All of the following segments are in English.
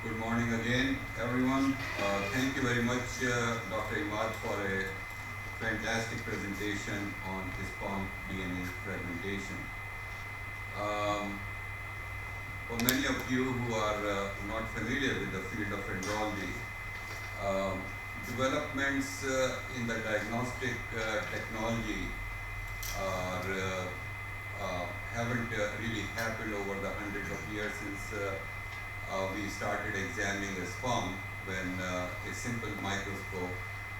Good morning again, everyone. Thank you very much, Dr. Imad, for a fantastic presentation on sperm DNA fragmentation. Um, for many of you who are not familiar with the field of andrology, um, developments in the diagnostic technology are, haven't really happened over the hundreds of years since we started examining a sperm when a simple microscope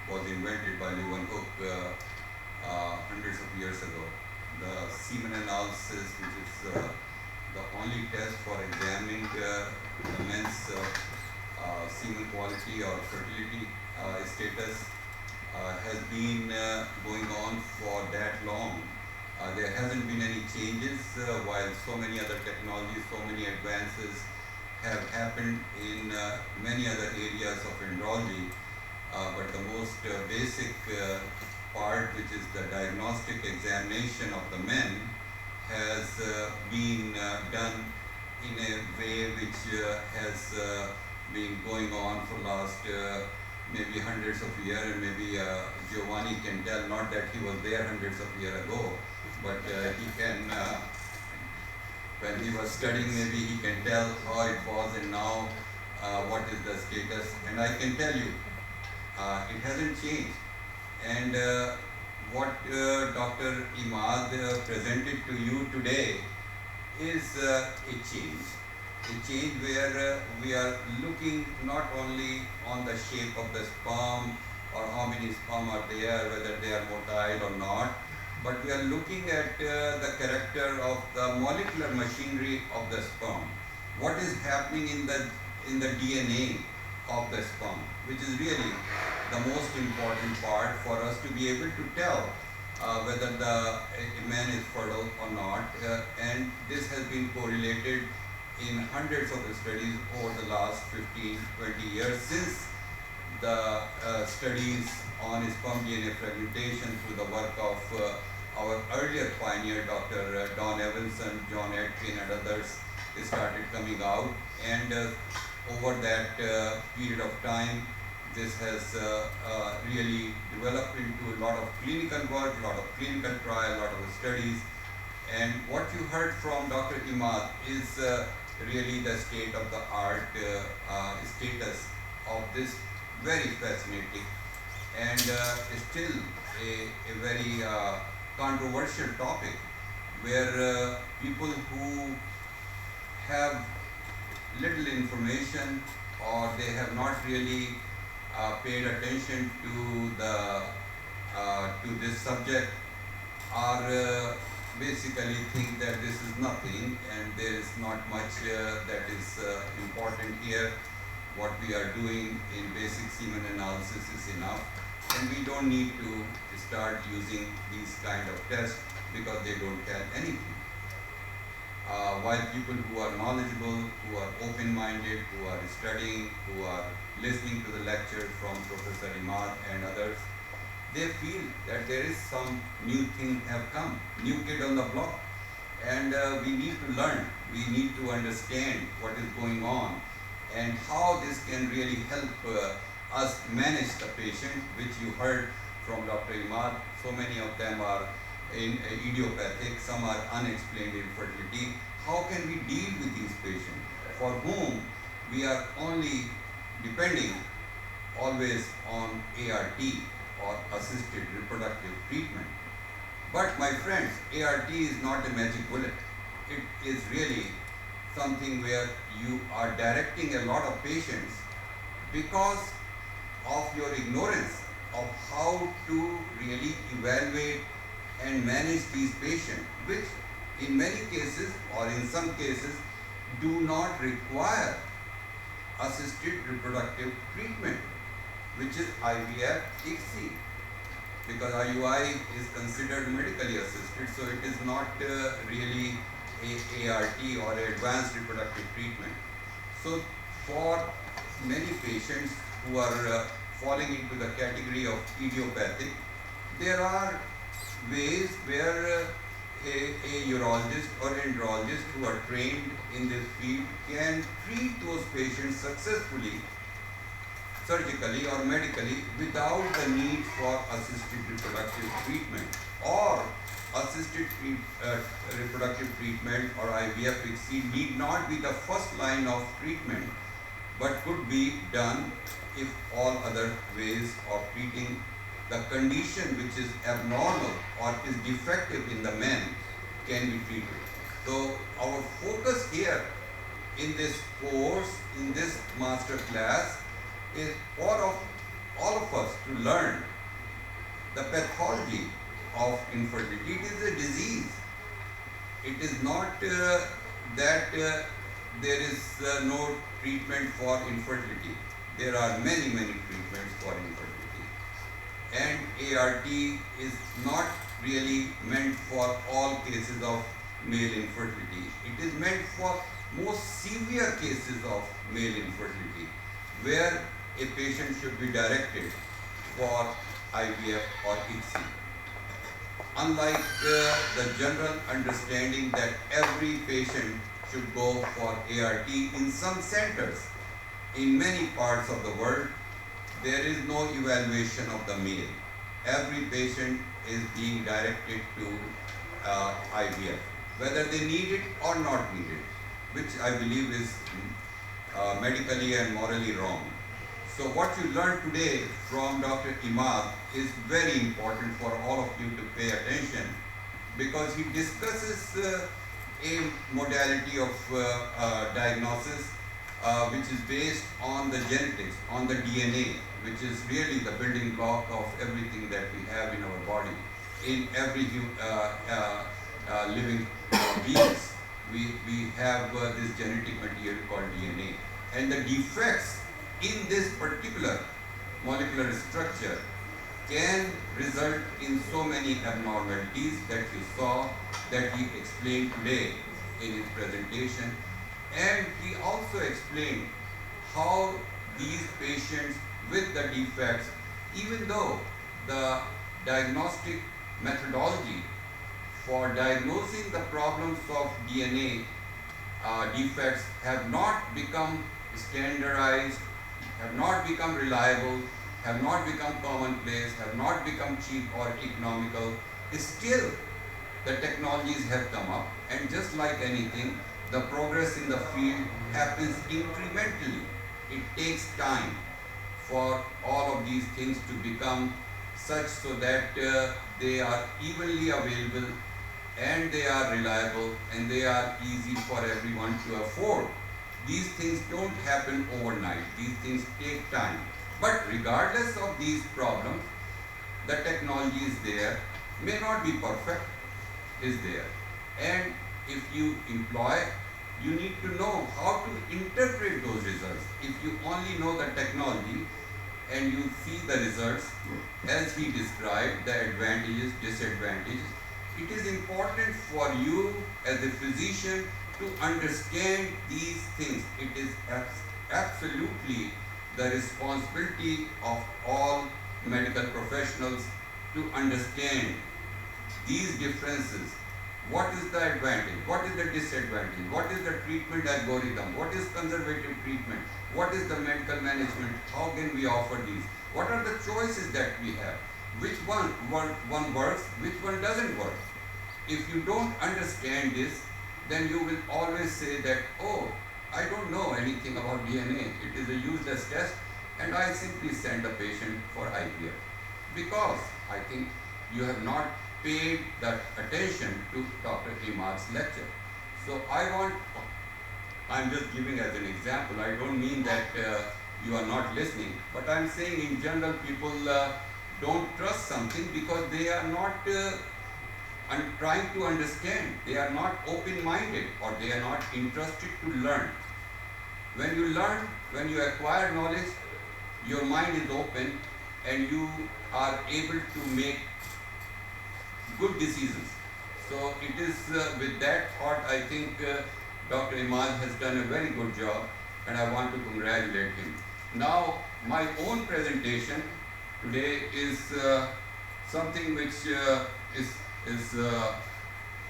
was invented by Leeuwenhoek hundreds of years ago. The semen analysis, which is the only test for examining the men's semen quality or fertility status, has been going on for that long. There hasn't been any changes while so many other technologies, so many advances have happened in many other areas of andrology, but the most basic part, which is the diagnostic examination of the men, has been done in a way which has been going on for last maybe hundreds of years, and maybe Giovanni can tell, not that he was there hundreds of years ago, but he can when he was studying, maybe he can tell how it was and now what is the status. And I can tell you, it hasn't changed. And what Dr. Imad presented to you today is a change where we are looking not only on the shape of the sperm or how many sperm are there, whether they are motile or not, but we are looking at the character of the molecular machinery of the sperm. What is happening in the DNA of the sperm, which is really the most important part for us to be able to tell whether a man is fertile or not. And this has been correlated in hundreds of studies over the last 15, 20 years since the studies on sperm DNA fragmentation through the work of our earlier pioneer, Dr. Don Evanson, John Atkin, and others, started coming out. And over that period of time, this has really developed into a lot of clinical work, a lot of clinical trial, a lot of studies. And what you heard from Dr. Imad is really the state of the art status of this very fascinating and still a very controversial topic, where people who have little information or they have not really paid attention to this subject are basically think that this is nothing and there is not much that is important here. What we are doing in basic semen analysis is enough, and we don't need to start using these kind of tests because they don't tell anything. While people who are knowledgeable, who are open-minded, who are studying, who are listening to the lectures from Professor Imad and others, they feel that there is some new thing have come, new kid on the block, and we need to learn, we need to understand what is going on and how this can really help us manage the patient, which you heard from Dr. Imad. So many of them are idiopathic, some are unexplained infertility. How can we deal with these patients for whom we are only depending always on ART or assisted reproductive treatment? But my friends, ART is not a magic bullet. It is really something where you are directing a lot of patients because of your ignorance of how to really evaluate and manage these patients, which in many cases or in some cases do not require assisted reproductive treatment, which is IVF, ICSI, because IUI is considered medically assisted, so it is not really a ART or advanced reproductive treatment. So for many patients who are falling into the category of idiopathic, there are ways where a urologist or andrologist who are trained in this field can treat those patients successfully, surgically or medically, without the need for assisted reproductive treatment or assisted reproductive treatment or IVF, which need not be the first line of treatment, but could be done if all other ways of treating the condition which is abnormal or is defective in the men can be treated. So our focus here in this course, in this master class, is for all of us to learn the pathology of infertility. It is a disease. It is not that there is no treatment for infertility. There are many treatments for infertility. And ART is not really meant for all cases of male infertility. It is meant for most severe cases of male infertility, where a patient should be directed for IVF or ICSI. Unlike the general understanding that every patient should go for ART in some centers, in many parts of the world, there is no evaluation of the male. Every patient is being directed to IVF, whether they need it or not need it, which I believe is medically and morally wrong. So what you learned today from Dr. Imad is very important for all of you to pay attention, because he discusses a modality of diagnosis which is based on the genetics, on the DNA, which is really the building block of everything that we have in our body. In every living beings, we have this genetic material called DNA. And the defects in this particular molecular structure can result in so many abnormalities that you saw, that he explained today in his presentation. And he also explained how these patients with the defects, even though the diagnostic methodology for diagnosing the problems of DNA defects have not become standardized, have not become reliable, have not become commonplace, have not become cheap or economical, still the technologies have come up, and just like anything, the progress in the field happens incrementally. It takes time for all of these things to become such so that they are evenly available and they are reliable and they are easy for everyone to afford. These things don't happen overnight. These things take time. But regardless of these problems, the technology is there, may not be perfect, is there. And if you employ, you need to know how to interpret those results. If you only know the technology and you see the results as he described, the advantages, disadvantages, it is important for you as a physician to understand these things. It is absolutely the responsibility of all medical professionals to understand these differences. What is the advantage? What is the disadvantage? What is the treatment algorithm? What is conservative treatment? What is the medical management? How can we offer these? What are the choices that we have? Which one works, which one doesn't work? If you don't understand this, then you will always say that, oh, I don't know anything about DNA. It is a useless test, and I simply send the patient for IVF. Because I think you have not paid that attention to Dr. Imad's lecture. So I'm just giving as an example. I don't mean that you are not listening, but I'm saying in general people don't trust something because they are not trying to understand. They are not open-minded, or they are not interested to learn. When you learn, when you acquire knowledge, your mind is open and you are able to make good decisions. So it is with that thought, I think Dr. Imad has done a very good job, and I want to congratulate him. Now, my own presentation today is something which is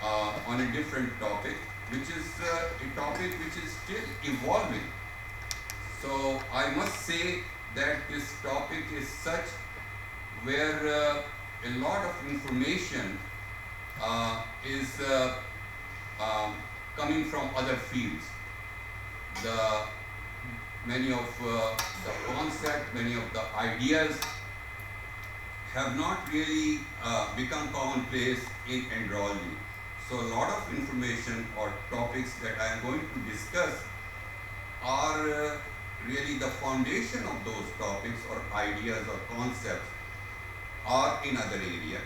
on a different topic, which is a topic which is still evolving. So I must say that this topic is such where a lot of information is coming from other fields. The many of the concepts, many of the ideas have not really become commonplace in andrology. So a lot of information or topics that I am going to discuss are really the foundation of those topics or ideas or concepts are in other area.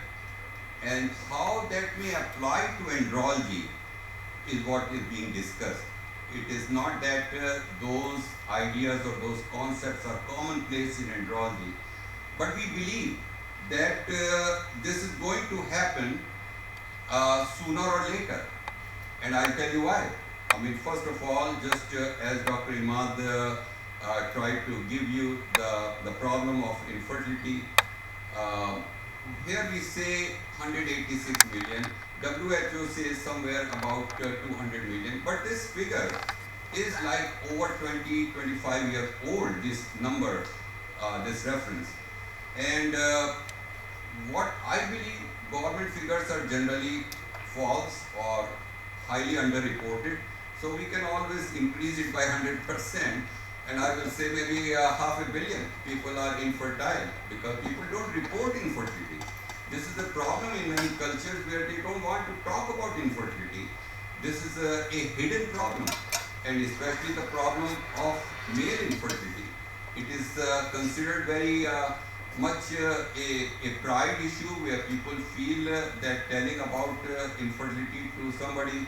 And how that may apply to andrology is what is being discussed. It is not that those ideas or those concepts are commonplace in andrology, but we believe that this is going to happen sooner or later. And I'll tell you why. I mean, first of all, just as Dr. Imad tried to give you the problem of infertility, here we say 186 million. WHO says somewhere about 200 million, but this figure is like over 20-25 years old, this number, this reference. And what I believe, government figures are generally false or highly underreported, so we can always increase it by 100%, and I will say maybe 500 million people are infertile because people don't report infertility. This is the problem in many cultures where they don't want to talk about infertility. This is a hidden problem, and especially the problem of male infertility. It is considered very much a pride issue where people feel that telling about infertility to somebody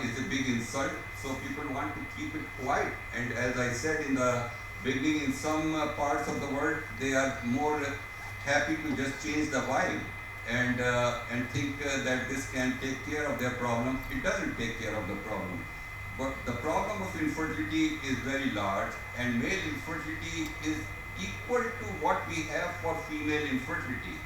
is a big insult, so people want to keep it quiet. And as I said in the beginning, in some parts of the world, they are more happy to just change the vibe and think that this can take care of their problem. It doesn't take care of the problem. But the problem of infertility is very large, and male infertility is equal to what we have for female infertility.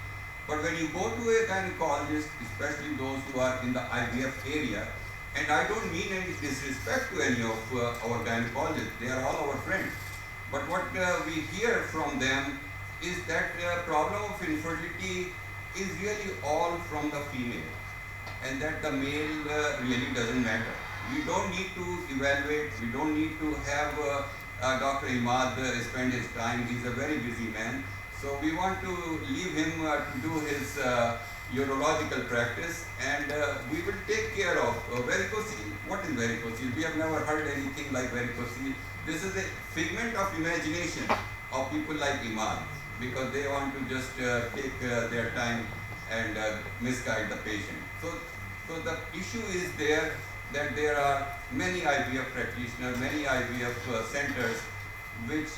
But when you go to a gynecologist, especially those who are in the IVF area, and I don't mean any disrespect to any of our gynecologists, they are all our friends. But what we hear from them is that the problem of infertility is really all from the female, and that the male really doesn't matter. We don't need to evaluate, we don't need to have Dr. Imad spend his time. He's a very busy man. So we want to leave him to do his urological practice, and we will take care of varicocele. What is varicocele? We have never heard anything like varicocele. This is a figment of imagination of people like Imad, because they want to just take their time and misguide the patient. So the issue is there that there are many IVF practitioners, many IVF centers which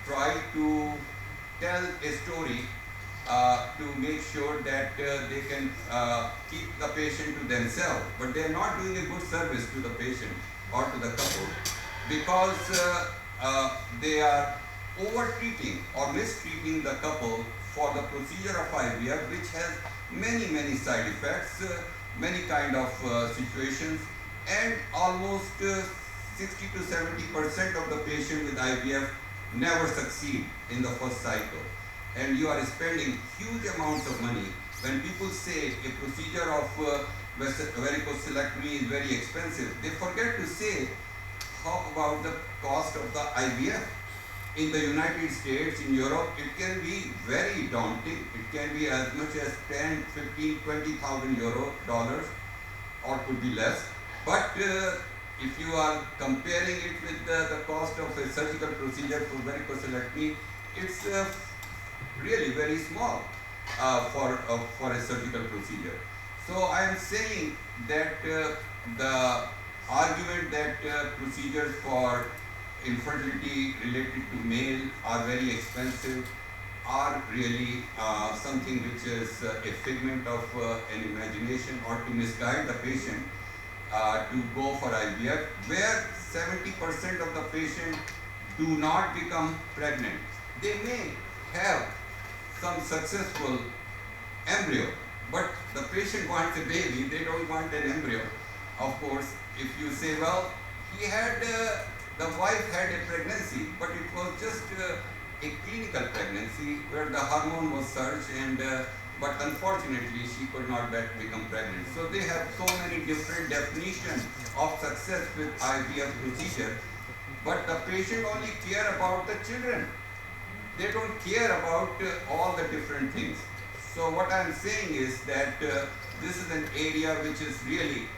try to tell a story to make sure that they can keep the patient to themselves, but they are not doing a good service to the patient or to the couple, because they are over-treating or mistreating the couple for the procedure of IVF, which has many side effects, many kind of situations, and almost 60 to 70% of the patient with IVF never succeed in the first cycle. And you are spending huge amounts of money. When people say a procedure of varicocelectomy is very expensive, they forget to say how about the cost of the IVF. In the United States, in Europe, it can be very daunting. It can be as much as 10, 15, 20,000 dollars, or could be less. But if you are comparing it with the cost of a surgical procedure for varicocelectomy, it's really very small for a surgical procedure. So I am saying that the argument that procedures for infertility related to male are very expensive are really something which is a figment of an imagination, or to misguide the patient to go for IVF, where 70% of the patient do not become pregnant. They may have some successful embryo, But the patient wants a baby, they don't want an embryo. Of course, if you say, well, he had, the wife had a pregnancy, but it was just a clinical pregnancy where the hormone was surged and but unfortunately she could not become pregnant. So they have so many different definitions of success with IVF procedure, but the patient only care about the children. They don't care about all the different things. So what I am saying is that this is an area which is really,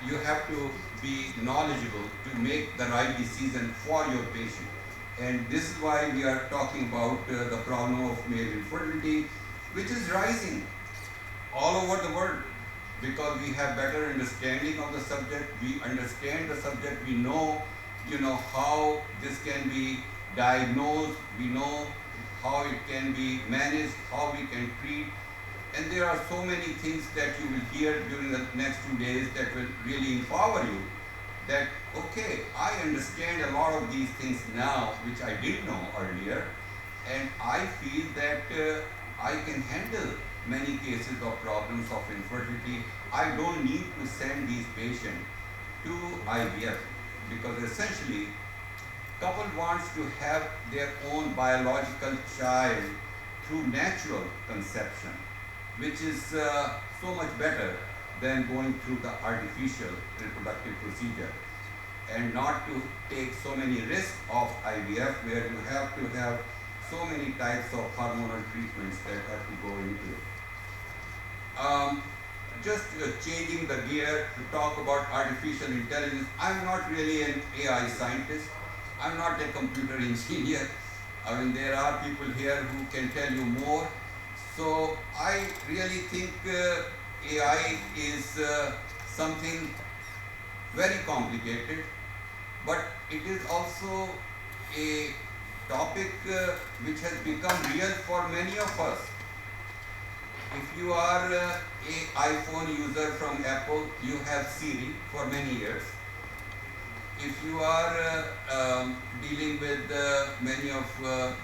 you have to be knowledgeable to make the right decision for your patient. And this is why we are talking about the problem of male infertility, which is rising all over the world, because we have better understanding of the subject, we understand the subject, we know, how this can be diagnosed, we know how it can be managed, how we can treat, and there are so many things that you will hear during the next 2 days that will really empower you that, okay, I understand a lot of these things now which I didn't know earlier, and I feel that I can handle many cases of problems of infertility. I don't need to send these patients to IVF, because essentially couple wants to have their own biological child through natural conception, which is so much better than going through the artificial reproductive procedure, and not to take so many risks of IVF where you have to have so many types of hormonal treatments that have to go into it. Just changing the gear to talk about artificial intelligence. I'm not really an AI scientist. I'm not a computer engineer. I mean, there are people here who can tell you more. So I really think AI is something very complicated, but it is also a topic which has become real for many of us. If you are a iPhone user from Apple, you have Siri for many years. If you are dealing with many of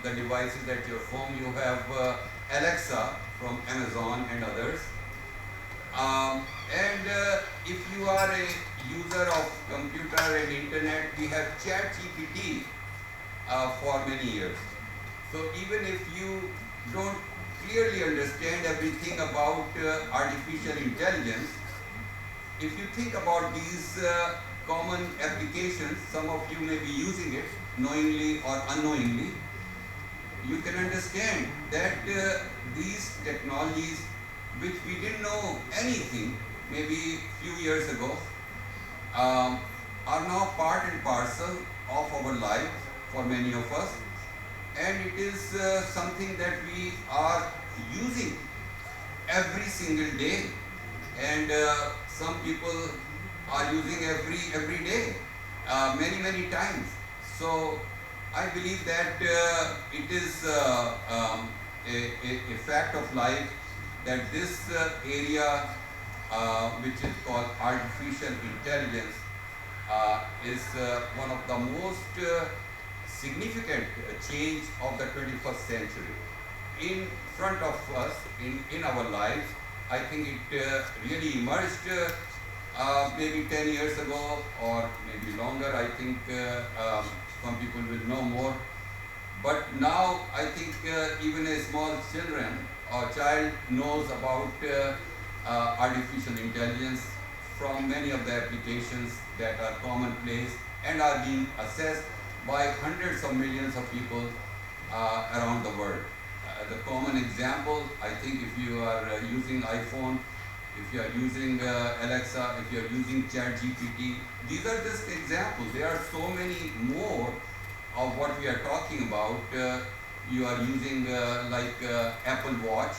the devices at your home, you have Alexa from Amazon and others. If you are a user of computer and internet, we have ChatGPT for many years. So even if you don't clearly understand everything about artificial intelligence, if you think about these common applications, some of you may be using it knowingly or unknowingly, you can understand that these technologies, which we didn't know anything maybe few years ago, are now part and parcel of our life for many of us, and it is something that we are using every single day, and some people are using every day, many times. So I believe that it is a fact of life that this area which is called artificial intelligence is one of the most significant change of the 21st century. In front of us, in our lives, I think it really emerged maybe 10 years ago or maybe longer. I think some people will know more. But now I think even a small child knows about artificial intelligence from many of the applications that are commonplace and are being assessed by hundreds of millions of people around the world. The common example, I think if you are using iPhone, if you are using Alexa, if you are using ChatGPT, these are just examples. There are so many more of what we are talking about. You are using like Apple Watch,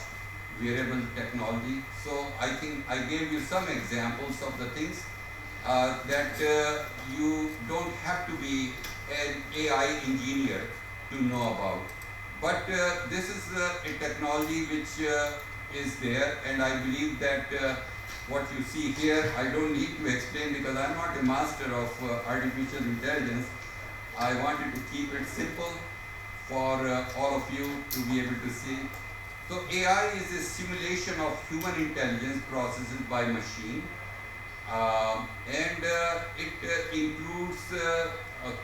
wearable technology. So I think I gave you some examples of the things that you don't have to be an AI engineer to know about. But this is a technology which is there, and I believe that what you see here, I don't need to explain because I'm not a master of artificial intelligence. I wanted to keep it simple for all of you to be able to see. So AI is a simulation of human intelligence processed by machine, and it includes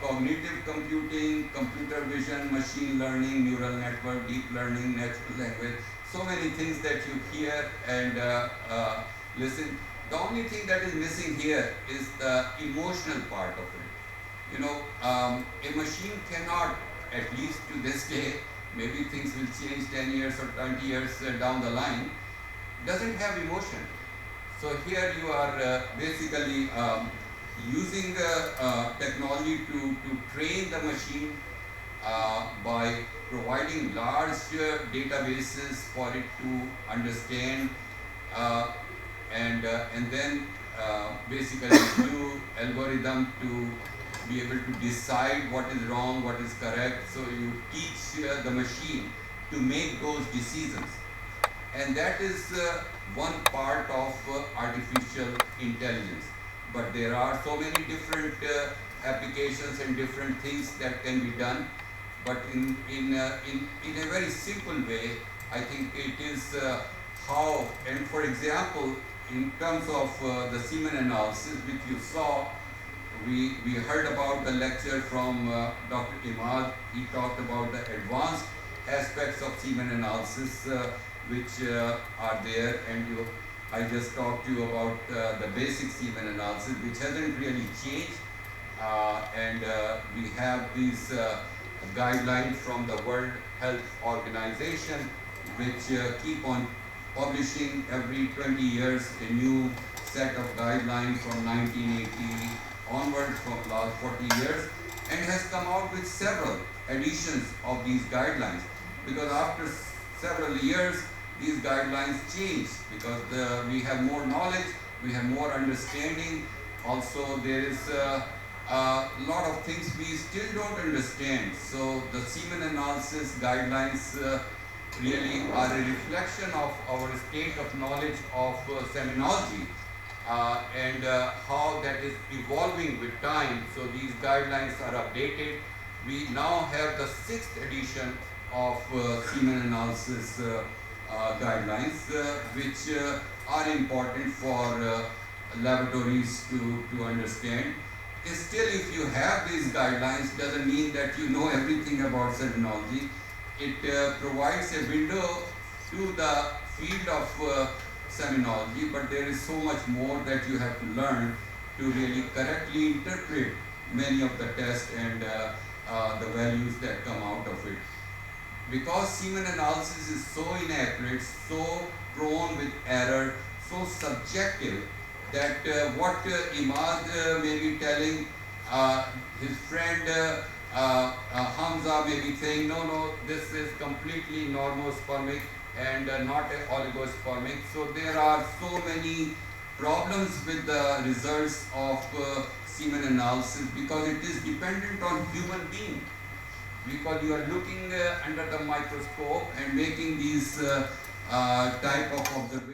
cognitive computing, computer vision, machine learning, neural network, deep learning, natural language, so many things that you hear and listen. The only thing that is missing here is the emotional part of it. A machine cannot, at least to this day, maybe things will change 10 years or 20 years down the line, doesn't have emotion. So here you are basically using technology to train the machine by providing large databases for it to understand, and then basically new algorithm to be able to decide what is wrong, what is correct. So you teach the machine to make those decisions, and that is one part of artificial intelligence. But there are so many different applications and different things that can be done. But in a very simple way, I think it is how, and for example, in terms of the semen analysis, which you saw, we heard about the lecture from Dr. Imad. He talked about the advanced aspects of semen analysis which are there, and I just talked to you about the basic semen analysis, which hasn't really changed, and we have these guidelines from the World Health Organization, which keep on publishing every 20 years a new set of guidelines from 1980 onwards, from last 40 years, and has come out with several editions of these guidelines, because after several years these guidelines change, because we have more knowledge, we have more understanding. Also there is a lot of things we still don't understand. So the semen analysis guidelines really are a reflection of our state of knowledge of seminology, and how that is evolving with time. So these guidelines are updated. We now have the 6th edition of semen analysis guidelines, which are important for laboratories to understand. Still, if you have these guidelines, doesn't mean that you know everything about seminology. It provides a window to the field of seminology, but there is so much more that you have to learn to really correctly interpret many of the tests and the values that come out of it. Because semen analysis is so inaccurate, so prone with error, so subjective, that what Imad may be telling his friend Hamza may be saying, no, this is completely normospermic and not oligospermic. So there are so many problems with the results of semen analysis, because it is dependent on human being. Because you are looking under the microscope and making these type of observations.